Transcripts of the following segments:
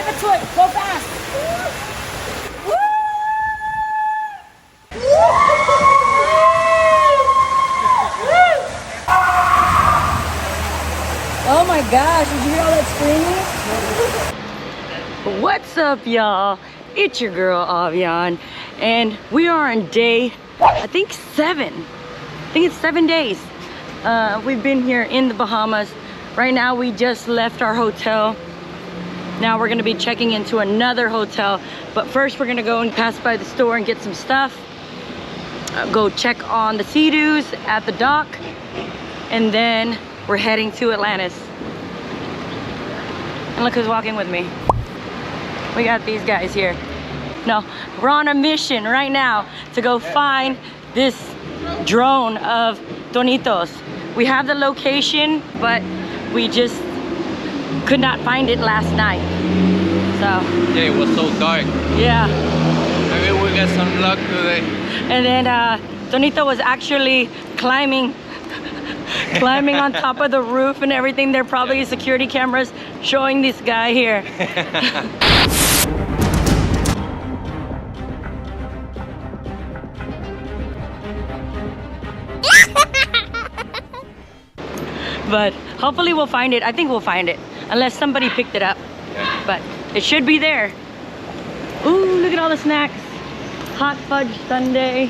Give it to it. Go fast. Woo! Oh my gosh, did you hear all that screaming? What's up, y'all? It's your girl, Avian, and we are on day, I think 7. I think it's 7 days. We've been here in the Bahamas. Right now, we just left our hotel. Now we're gonna be checking into another hotel, but first we're gonna go and pass by the store and get some stuff. Go check on the Seadoos at the dock, and then we're heading to Atlantis. And look who's walking with me. We got these guys here. No, we're on a mission right now to go find this drone of Tonitos. We have the location, but we just could not find it last night. So yeah, it was so dark. Yeah. Maybe we got some luck today. And then Tonito was actually climbing on top of the roof and everything. There are probably security cameras showing this guy here. But hopefully we'll find it. I think we'll find it, unless somebody picked it up. Yeah. But it should be there. Ooh, look at all the snacks. Hot fudge sundae.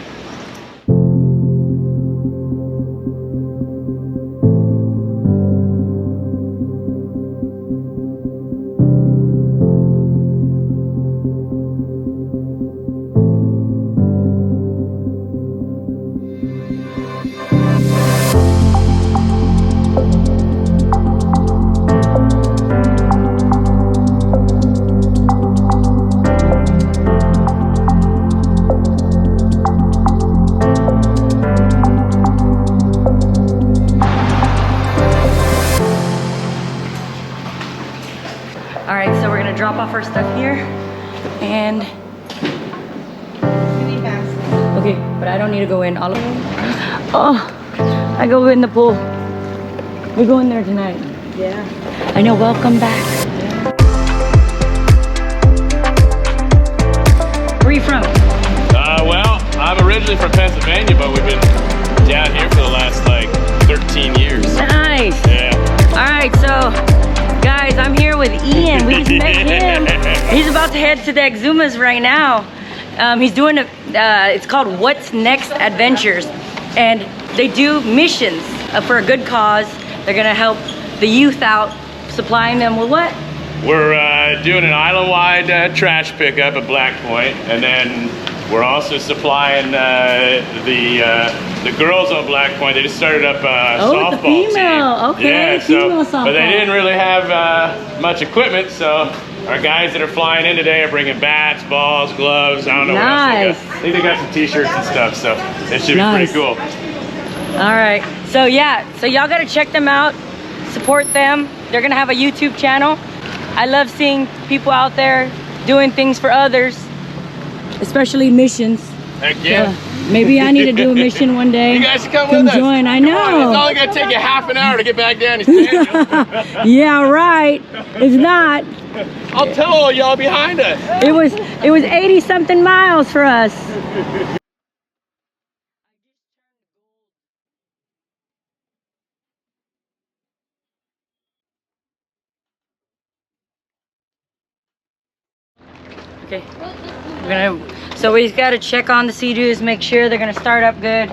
Drop off our stuff here, and okay, but I don't need to go in. All of oh, I go in the pool. We go in there tonight. Yeah. I know. Welcome back. Where are you from? Well, I'm originally from Pennsylvania, but we've been down here for the last like 13 years. Nice. Yeah. All right, so. Guys, I'm here with Ian. We just met him. He's about to head to the Exumas right now. He's doing it's called What's Next Adventures, and they do missions for a good cause. They're gonna help the youth out, supplying them with what? We're doing an island-wide trash pickup at Black Point, and then we're also supplying the girls on Black Point. They just started up a softball female team. Okay, yeah, female softball. But they didn't really have much equipment, so our guys that are flying in today are bringing bats, balls, gloves. I don't know what else they got. I think they got some t-shirts and stuff, so it should be pretty cool. All right, so yeah, so y'all gotta check them out, support them. They're gonna have a YouTube channel. I love seeing people out there doing things for others, especially missions. Heck yeah. Maybe I need to do a mission one day. You guys come with us. Join. I know. On, it's only gonna take you half an hour to get back down to San Yeah, right. It's not. I'll tell all y'all behind us. It was 80 something miles for us. Okay. So we got to check on the Seadoos, make sure they're gonna start up good.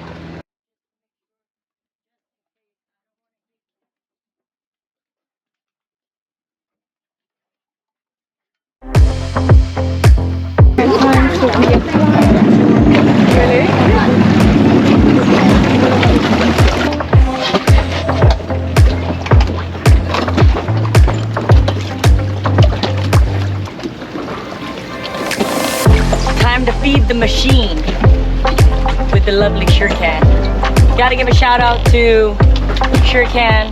Time to feed the machine with the lovely SureCan. Gotta give a shout out to SureCan.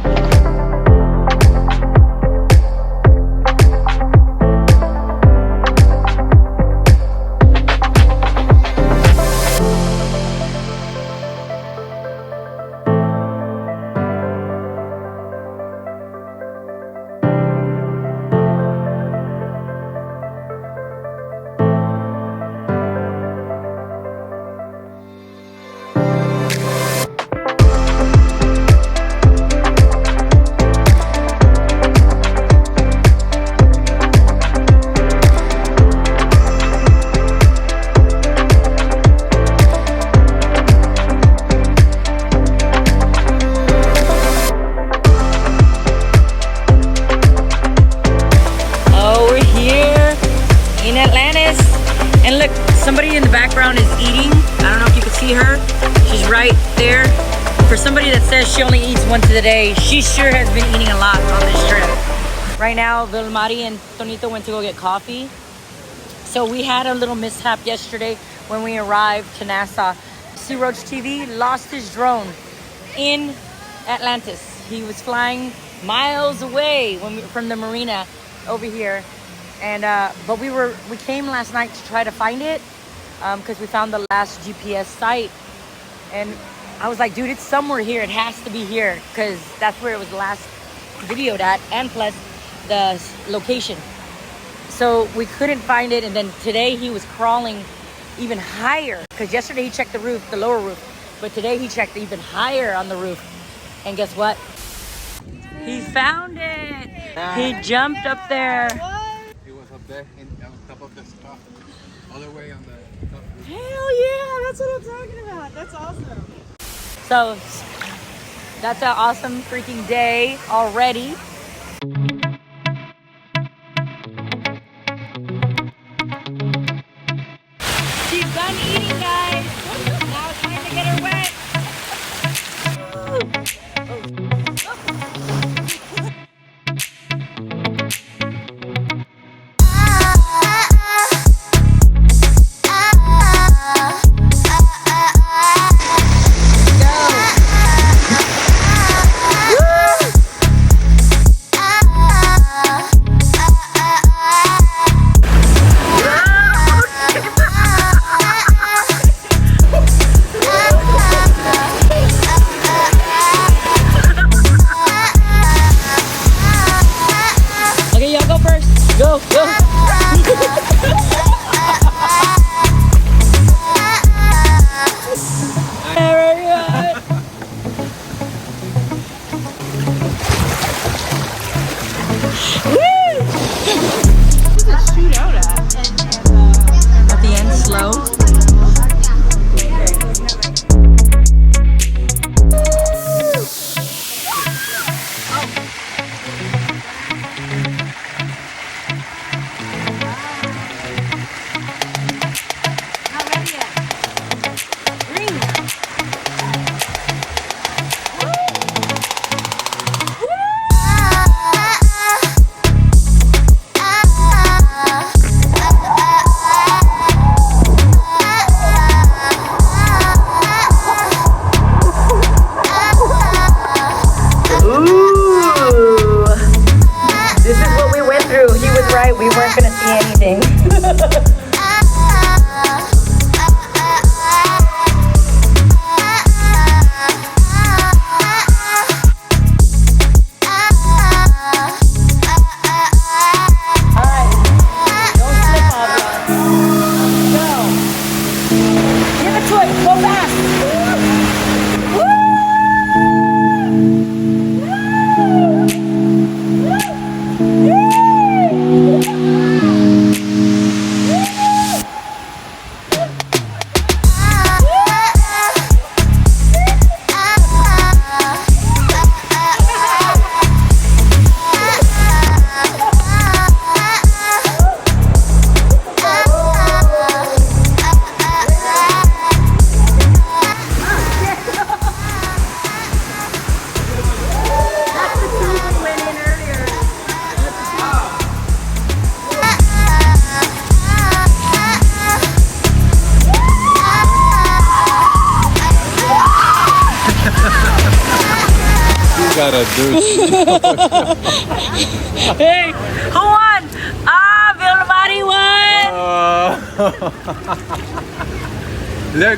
one today. She sure has been eating a lot on this trip. Right now, Vilmari and Tonito went to go get coffee. So we had a little mishap yesterday when we arrived to Nassau. Sea Roach TV lost his drone in Atlantis. He was flying miles away from the marina over here. And but we came last night to try to find it because we found the last GPS site. And I was like, dude, it's somewhere here. It has to be here because that's where it was last videoed at, and plus the location. So we couldn't find it, and then today he was crawling even higher because yesterday he checked the roof, the lower roof, but today he checked even higher on the roof. And guess what? He found it. He jumped up there. He was up there on top of the stuff, all the way on the top. Hell yeah, that's what I'm talking about. That's awesome. So that's an awesome freaking day already. She's done eating, guys. Now it's time to get her wet. Go, go. Very good. Woo! What does it shoot out at? At the end, slow. We weren't gonna see anything. Gotta do. Hey, who won? Ah, Vilmari won.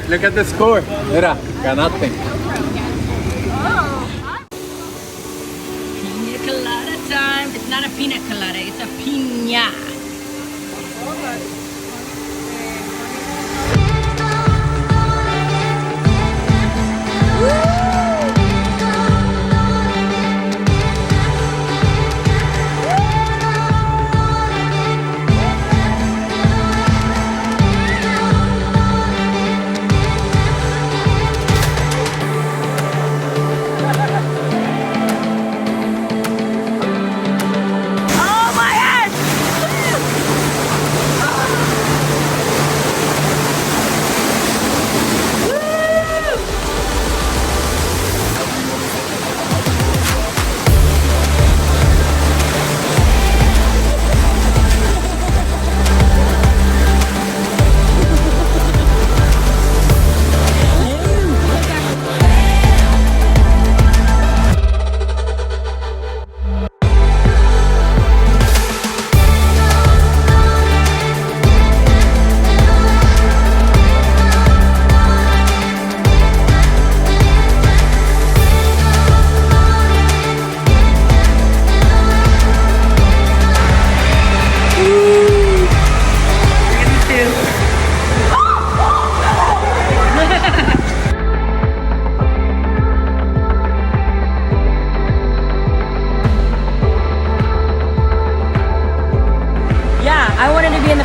Look at the score. Mira, ganaste. Pina colada time. It's not a pina colada, it's a piña. Oh my gosh!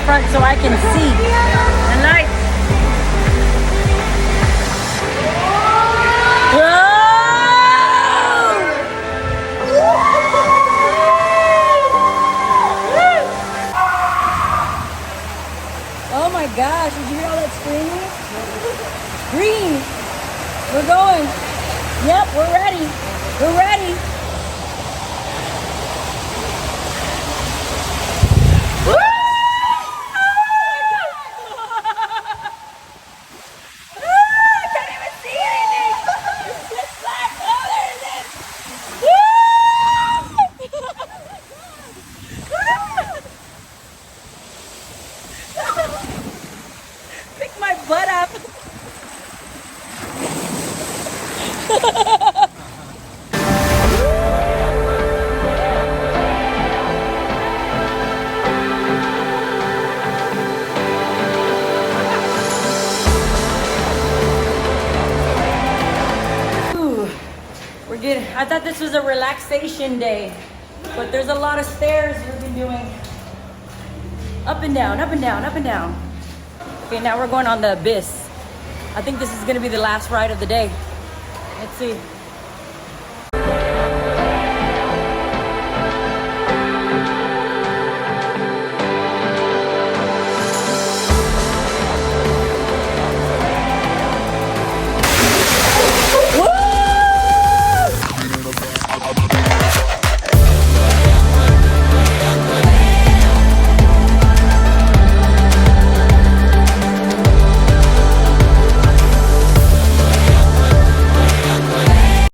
front so I can see the lights. Oh my gosh, did you hear all that screaming? Green! We're going. Yep, we're ready. We're ready. Woo! I can't even see anything. It's just black. Oh, there it is. Pick my butt up. Ooh, we're good. I thought this was a relaxation day, but there's a lot of stairs we've been doing. Up and down, up and down, up and down. Okay, now we're going on the abyss. I think this is gonna be the last ride of the day. Let's see.